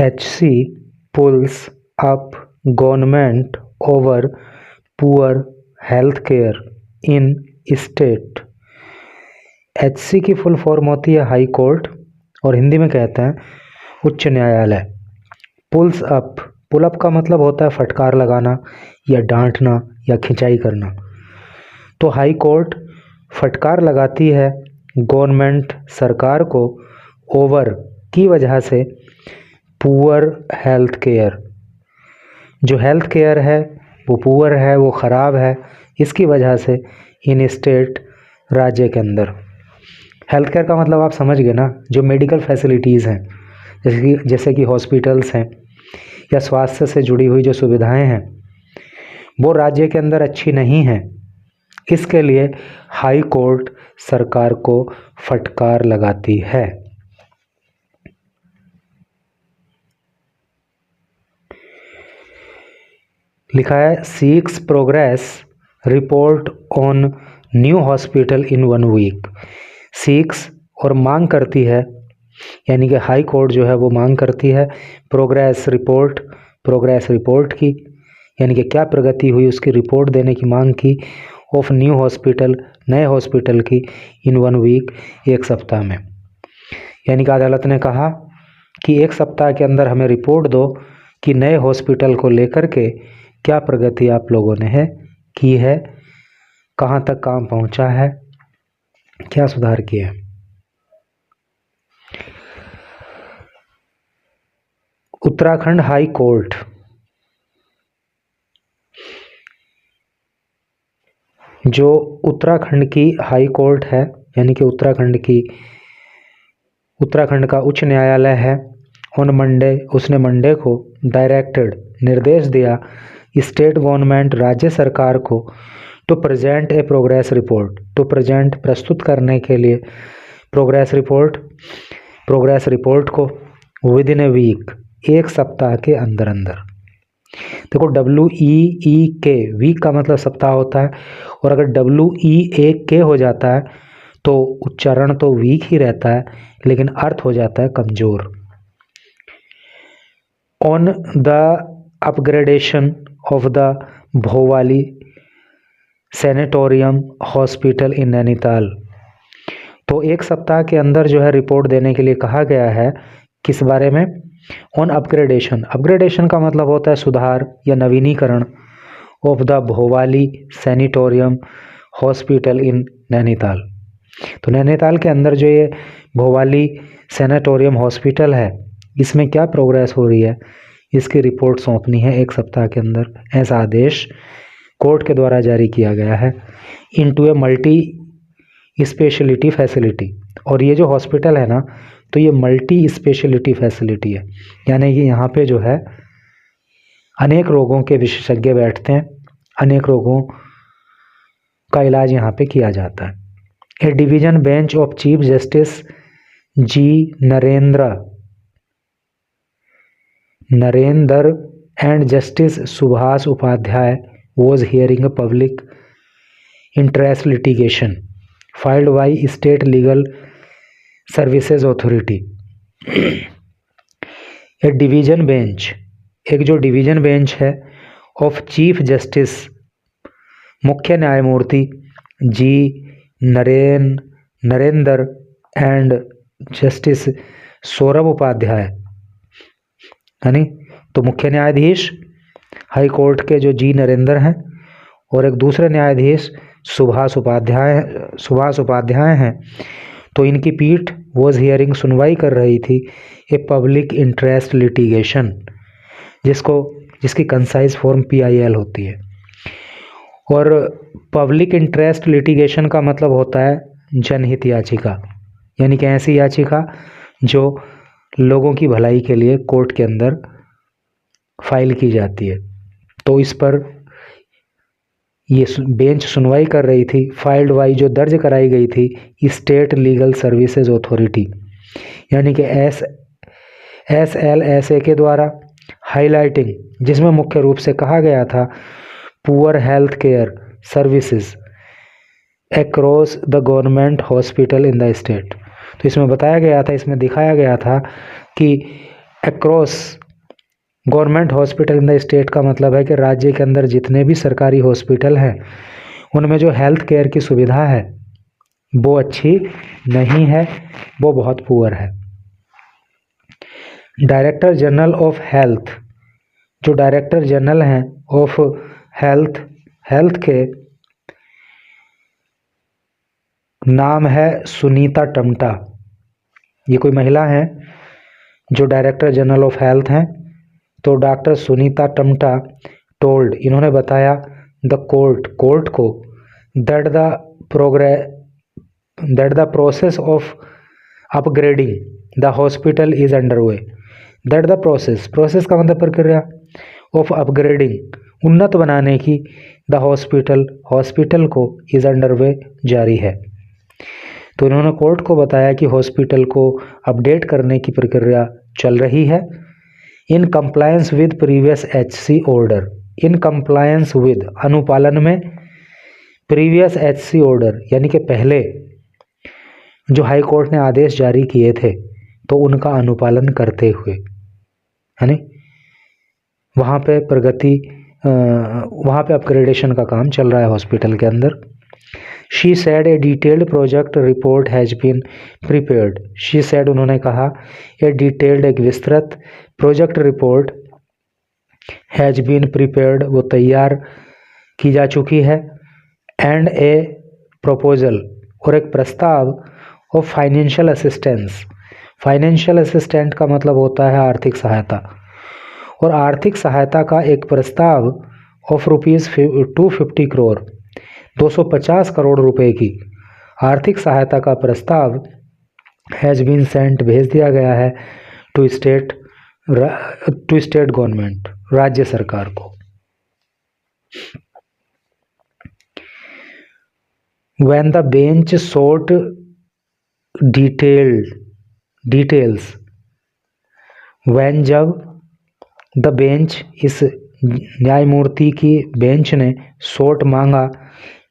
HC pulls up government over poor health care in state। HC की full form होती है high court और हिंदी में कहते हैं उच्च न्यायालय। पुल्स अप, पुल अप का मतलब होता है फटकार लगाना या डांटना या खिंचाई करना। तो हाई कोर्ट फटकार लगाती है गवर्नमेंट सरकार को ओवर की वजह से पुअर हेल्थ केयर, जो हेल्थ केयर है वो पुअर है, वो ख़राब है, इसकी वजह से इन स्टेट राज्य के अंदर। हेल्थ केयर का मतलब आप समझ गए ना, जो मेडिकल फैसिलिटीज़ हैं जैसे कि हॉस्पिटल्स हैं या स्वास्थ्य से जुड़ी हुई जो सुविधाएं हैं वो राज्य के अंदर अच्छी नहीं हैं। इसके लिए हाई कोर्ट सरकार को फटकार लगाती है। लिखा है seeks progress report on new hospital in 1 week. Seeks और मांग करती है, यानी कि हाई कोर्ट जो है वो मांग करती है प्रोग्रेस रिपोर्ट की, यानी कि क्या प्रगति हुई उसकी रिपोर्ट देने की मांग की। ऑफ न्यू हॉस्पिटल, नए हॉस्पिटल की, इन 1 वीक, एक सप्ताह में। यानी कि अदालत ने कहा कि एक सप्ताह के अंदर हमें रिपोर्ट दो कि नए हॉस्पिटल को लेकर के क्या प्रगति आप लोगों ने की है, कहाँ तक काम पहुँचा है, क्या सुधार किए। उत्तराखंड हाई कोर्ट, जो उत्तराखंड की हाई कोर्ट है, यानी कि उत्तराखंड का उच्च न्यायालय है, ऑन मंडे, उसने मंडे को डायरेक्टेड, निर्देश दिया स्टेट गवर्नमेंट, राज्य सरकार को to present a progress report, to present, प्रस्तुत करने के लिए, प्रोग्रेस रिपोर्ट को विद इन ए वीक, एक सप्ताह के अंदर अंदर। देखो WEEK, वीक का मतलब सप्ताह होता है, और अगर WEAK हो जाता है तो उच्चारण तो वीक ही रहता है लेकिन अर्थ हो जाता है कमजोर। On the upgradation of the Bhowali sanatorium hospital in Nainital. तो एक सप्ताह के अंदर जो है रिपोर्ट देने के लिए कहा गया है, किस बारे में? ऑन अपग्रेडेशन का मतलब होता है सुधार या नवीनीकरण, of the Bhowali sanatorium hospital in Nainital. तो नैनीताल के अंदर जो ये भोवाली सैनिटोरियम हॉस्पिटल है, इसमें क्या प्रोग्रेस हो रही है, इसकी रिपोर्ट सौंपनी है एक सप्ताह के अंदर। ऐसा आदेश कोर्ट के द्वारा जारी किया गया है। Into a multi speciality facility, और ये जो हॉस्पिटल है ना, तो ये मल्टी स्पेशलिटी फैसिलिटी है, यानी कि यहाँ पे जो है अनेक रोगों के विशेषज्ञ बैठते हैं, अनेक रोगों का इलाज यहाँ पे किया जाता है। A division bench of chief justice G Narendar and justice Subhash Upadhyay was hearing a public interest litigation filed by State Legal Services Authority। A division bench, एक जो डिवीजन बेंच है ऑफ चीफ जस्टिस, मुख्य न्यायमूर्ति जी नरेंद्र एंड जस्टिस सौरभ उपाध्याय, यानी तो मुख्य न्यायाधीश high court के जो जी नरेंद्र हैं और एक दूसरे न्यायाधीश सुभाष उपाध्याय हैं, तो इनकी पीठ वॉज हियरिंग, सुनवाई कर रही थी ए पब्लिक इंटरेस्ट लिटिगेशन, जिसकी कंसाइज फॉर्म PIL होती है। और पब्लिक इंटरेस्ट लिटिगेशन का मतलब होता है जनहित याचिका, यानी कि ऐसी याचिका जो लोगों की भलाई के लिए कोर्ट के अंदर फाइल की जाती है। तो इस पर ये बेंच सुनवाई कर रही थी, फाइल्ड बाई, जो दर्ज कराई गई थी स्टेट लीगल सर्विसेज अथॉरिटी, यानी कि SLSA के द्वारा, हाईलाइटिंग, जिसमें मुख्य रूप से कहा गया था poor health care services across the government hospital in the state. तो इसमें बताया गया था, इसमें दिखाया गया था कि across government hospital in the state का मतलब है कि राज्य के अंदर जितने भी सरकारी हॉस्पिटल हैं उनमें जो हेल्थ केयर की सुविधा है वो अच्छी नहीं है, वो बहुत पुअर है। डायरेक्टर जनरल ऑफ हेल्थ, जो डायरेक्टर जनरल हैं ऑफ हेल्थ के नाम है सुनीता टम्टा। ये कोई महिला हैं जो डायरेक्टर जनरल ऑफ हेल्थ हैं। तो डॉक्टर सुनीता टम्टा टोल्ड, इन्होंने बताया द कोर्ट को that the process of upgrading the hospital is underway. That the process का मतलब प्रक्रिया, ऑफ अपग्रेडिंग उन्नत बनाने की, द हॉस्पिटल को इज अंडरवे जारी है। तो इन्होंने कोर्ट को बताया कि हॉस्पिटल को अपडेट करने की प्रक्रिया चल रही है। In compliance with previous HC order, in compliance with अनुपालन में, प्रीवियस HC ऑर्डर यानी कि पहले जो हाई कोर्ट ने आदेश जारी किए थे तो उनका अनुपालन करते हुए, यानी वहाँ पे प्रगति, वहाँ पे अपग्रेडेशन का काम चल रहा है हॉस्पिटल के अंदर। She said a detailed project report has been prepared. She said उन्होंने कहा, ए डिटेल्ड एक विस्तृत project report has been prepared वो तैयार की जा चुकी है। एंड ए प्रपोजल और एक प्रस्ताव of financial assistance. Financial assistant का मतलब होता है आर्थिक सहायता, और आर्थिक सहायता का एक प्रस्ताव ऑफ ₹250 करोड़ 250 करोड़ रुपए की आर्थिक सहायता का प्रस्ताव हैज़ बीन सेंट भेज दिया गया है टू स्टेट गवर्नमेंट राज्य सरकार को। When the bench sought details, when जब द बेंच इस न्यायमूर्ति की बेंच ने सोट मांगा,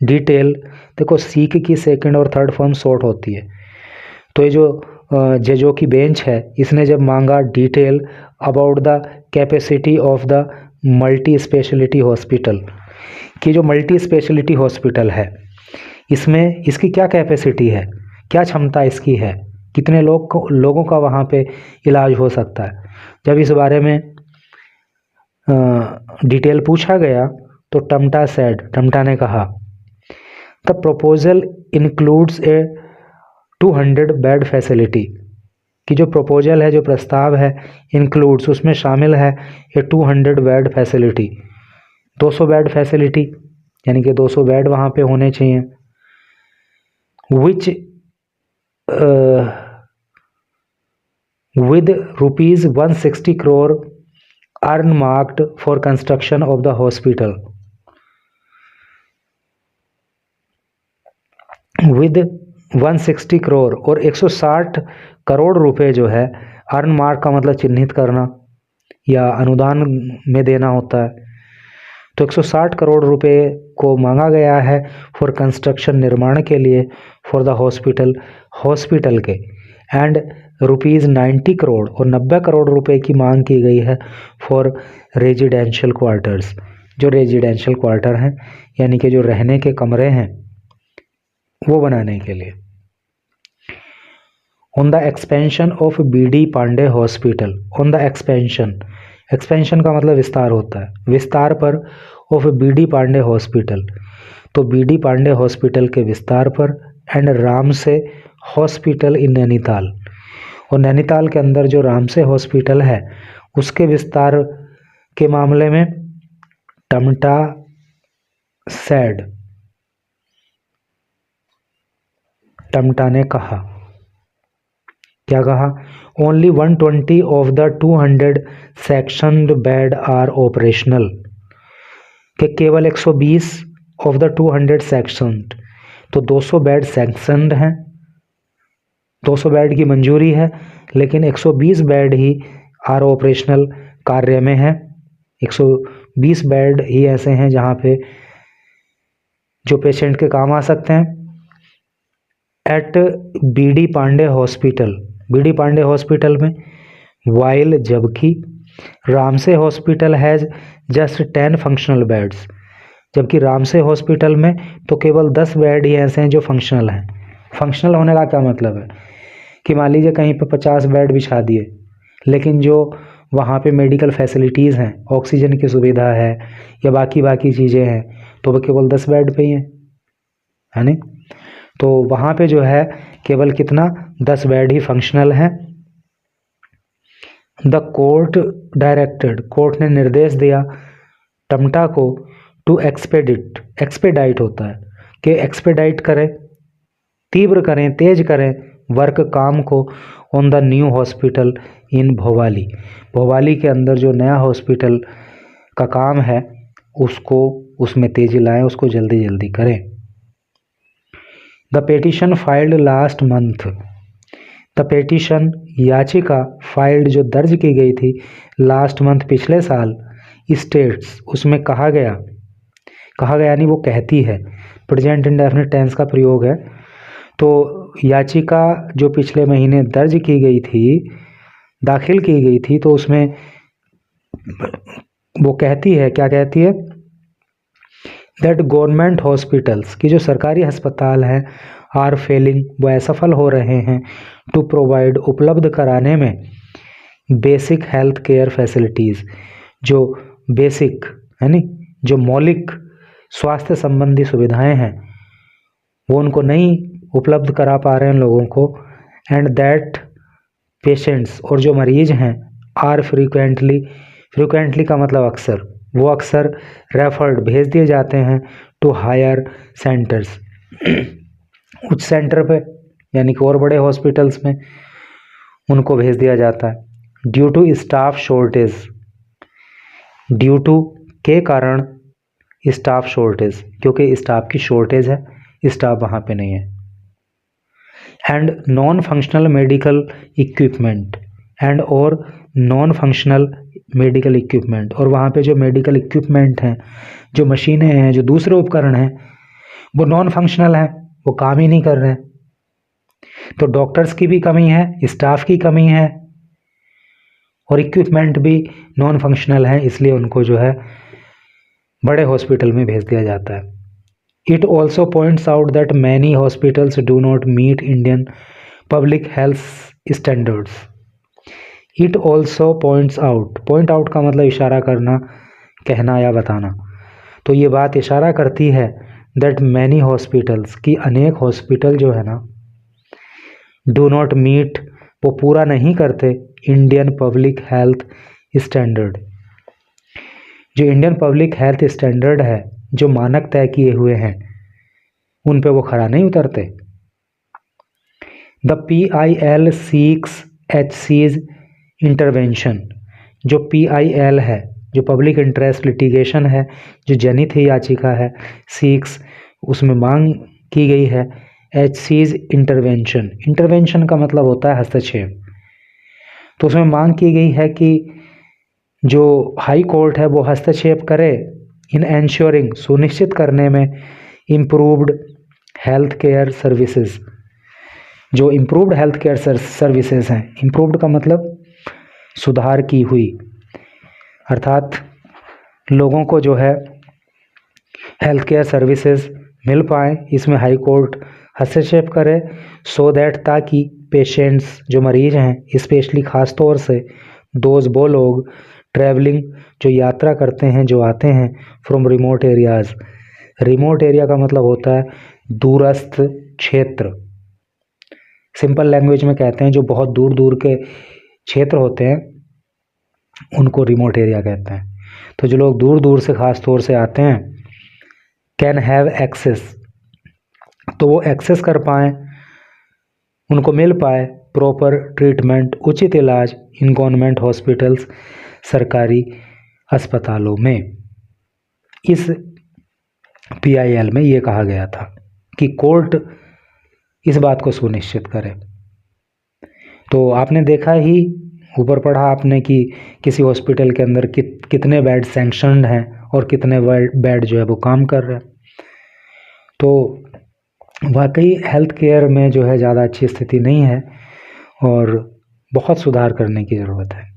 डिटेल देखो सीक की सेकंड और थर्ड फॉर्म सोट होती है। तो ये जो जजों की बेंच है इसने जब मांगा detail about the capacity of the multi speciality hospital, कि जो मल्टी स्पेशलिटी हॉस्पिटल है इसमें इसकी क्या कैपेसिटी है, क्या क्षमता इसकी है, कितने लोगों का वहाँ पे इलाज हो सकता है। जब इस बारे में डिटेल पूछा गया तो टम्टा ने कहा, the proposal includes A 200 bed facility, कि जो प्रपोजल है, जो प्रस्ताव है, इंक्लूड्स उसमें शामिल है ए 200 बेड फैसिलिटी 200 बेड फैसिलिटी, यानी कि 200 बेड वहाँ पे होने चाहिए। which with ₹160 crore earmarked for construction of the hospital, with 160 crore और 160 करोड़ रुपए जो है, अर्न मार्क का मतलब चिन्हित करना या अनुदान में देना होता है, तो 160 करोड़ रुपए को मांगा गया है फॉर कंस्ट्रक्शन निर्माण के लिए, फॉर द हॉस्पिटल के। एंड ₹90 करोड़ और 90 करोड़ रुपए की मांग की गई है फॉर रेजिडेंशियल क्वार्टर्स, जो रेजिडेंशियल क्वार्टर हैं यानी कि जो रहने के कमरे हैं वो बनाने के लिए। On the expansion of BD Pande hospital, on the expansion का मतलब विस्तार होता है, विस्तार पर ऑफ BD पांडे हॉस्पिटल, तो BD पांडे हॉस्पिटल के विस्तार पर। And Ramsay hospital in Nainital, और नैनीताल के अंदर जो रामसे हॉस्पिटल है उसके विस्तार के मामले में टम्टा ने कहा, क्या कहा, only 120 of the 200 sanctioned bed are operational, कि केवल 120 ऑफ द 200 सेक्शनड, तो 200 बेड सैंक्शनड हैं, 200 बेड की मंजूरी है, लेकिन 120 बेड ही आर ऑपरेशनल कार्य में है। 120 बेड ही ऐसे हैं जहाँ पे जो पेशेंट के काम आ सकते हैं। एट BD पांडे हॉस्पिटल में वाइल जबकि Ramsay hospital has just 10 functional beds, जबकि रामसे हॉस्पिटल में तो केवल 10 बेड ही ऐसे हैं जो फंक्शनल हैं। फंक्शनल होने का क्या मतलब है कि मान लीजिए कहीं पर 50 बेड बिछा दिए, लेकिन जो वहाँ पे मेडिकल फैसिलिटीज़ हैं, ऑक्सीजन की सुविधा है या बाकी चीज़ें हैं, तो वो केवल 10 बेड पे ही हैं, है नहीं? तो वहाँ पे जो है केवल कितना 10 बेड ही फंक्शनल हैं। द कोर्ट डायरेक्टेड, कोर्ट ने निर्देश दिया टमटा को टू एक्सपेडाइट होता है कि एक्सपेडाइट करें, तीव्र करें, तेज करें वर्क काम को ऑन द न्यू हॉस्पिटल इन भोपाली, भोपाली के अंदर जो नया हॉस्पिटल का काम है उसको उसमें तेजी लाएं, उसको जल्दी जल्दी करें। The petition filed last month, the petition याचिका फाइल्ड जो दर्ज की गई थी लास्ट मंथ पिछले साल, स्टेट्स उसमें कहा गया यानी वो कहती है, प्रेजेंट इंडेफिनिट टेंस का प्रयोग है। तो याचिका जो पिछले महीने दर्ज की गई थी, दाखिल की गई थी, तो उसमें वो कहती है, क्या कहती है, दैट गवर्नमेंट हॉस्पिटल्स की जो सरकारी अस्पताल हैं आर फेलिंग, वो असफल हो रहे हैं टू प्रोवाइड उपलब्ध कराने में बेसिक हेल्थ केयर फैसिलिटीज़, जो बेसिक यानी जो मौलिक स्वास्थ्य संबंधी सुविधाएं हैं वो उनको नहीं उपलब्ध करा पा रहे हैं लोगों को। एंड दैट पेशेंट्स, और जो मरीज हैं, आर फ्रीक्वेंटली का मतलब अक्सर, वो अक्सर रेफर्ड भेज दिए जाते हैं टू हायर सेंटर्स, उच्च सेंटर पे यानी कि और बड़े हॉस्पिटल्स में उनको भेज दिया जाता है। Due to staff shortage, due to के कारण स्टाफ शॉर्टेज, क्योंकि स्टाफ की शॉर्टेज है, स्टाफ वहाँ पे नहीं है। And non functional medical equipment, and और नॉन फंक्शनल मेडिकल इक्विपमेंट, और वहाँ पे जो मेडिकल इक्विपमेंट हैं, जो मशीनें हैं, जो दूसरे उपकरण हैं, वो नॉन फंक्शनल हैं, वो काम ही नहीं कर रहे हैं। तो डॉक्टर्स की भी कमी है, स्टाफ की कमी है, और इक्विपमेंट भी नॉन फंक्शनल है, इसलिए उनको जो है बड़े हॉस्पिटल में भेज दिया जाता है। It also points out that many hospitals do not meet Indian public health standards. It also points out, point out का मतलब इशारा करना, कहना या बताना। तो ये बात इशारा करती है दैट मैनी हॉस्पिटल्स, की अनेक हॉस्पिटल जो है ना, डू नॉट मीट, वो पूरा नहीं करते इंडियन पब्लिक हेल्थ स्टैंडर्ड, जो इंडियन पब्लिक हेल्थ स्टैंडर्ड है, जो मानक तय किए हुए हैं, उन पे वो खरा नहीं उतरते। The PIL seeks HC's intervention, जो PIL है, जो पब्लिक इंटरेस्ट लिटिगेशन है, जो जनहित याचिका है, सीक्स उसमें मांग की गई है HC's इंटरवेंशन, इंटरवेंशन का मतलब होता है हस्तक्षेप। तो उसमें मांग की गई है कि जो हाई कोर्ट है वो हस्तक्षेप करे इन एंश्योरिंग, सुनिश्चित करने में, इम्प्रूव्ड हेल्थ केयर सर्विसेज, जो इम्प्रूव्ड हेल्थ केयर सर्विसेज हैं, इम्प्रूव्ड का मतलब सुधार की हुई, अर्थात लोगों को जो है हेल्थ केयर सर्विसेज मिल पाए, इसमें हाई कोर्ट हस्तक्षेप करे, सो दैट, ताकि पेशेंट्स जो मरीज हैं, स्पेशली ख़ास तौर से वो लोग ट्रैवलिंग जो यात्रा करते हैं, जो आते हैं from remote areas, remote area का मतलब होता है दूरस्थ क्षेत्र, सिंपल लैंग्वेज में कहते हैं जो बहुत दूर दूर के क्षेत्र होते हैं उनको रिमोट एरिया कहते हैं। तो जो लोग दूर दूर से ख़ास तौर से आते हैं, कैन हैव एक्सेस, तो वो एक्सेस कर पाएँ, उनको मिल पाए प्रॉपर ट्रीटमेंट, उचित इलाज इन गवर्नमेंट हॉस्पिटल्स, सरकारी अस्पतालों में। इस PIL में ये कहा गया था कि कोर्ट इस बात को सुनिश्चित करे। तो आपने देखा ही, ऊपर पढ़ा आपने कि किसी हॉस्पिटल के अंदर कितने बेड सैंक्शनड हैं और कितने बेड जो है वो काम कर रहे हैं। तो वाकई हेल्थ केयर में जो है ज़्यादा अच्छी स्थिति नहीं है, और बहुत सुधार करने की ज़रूरत है।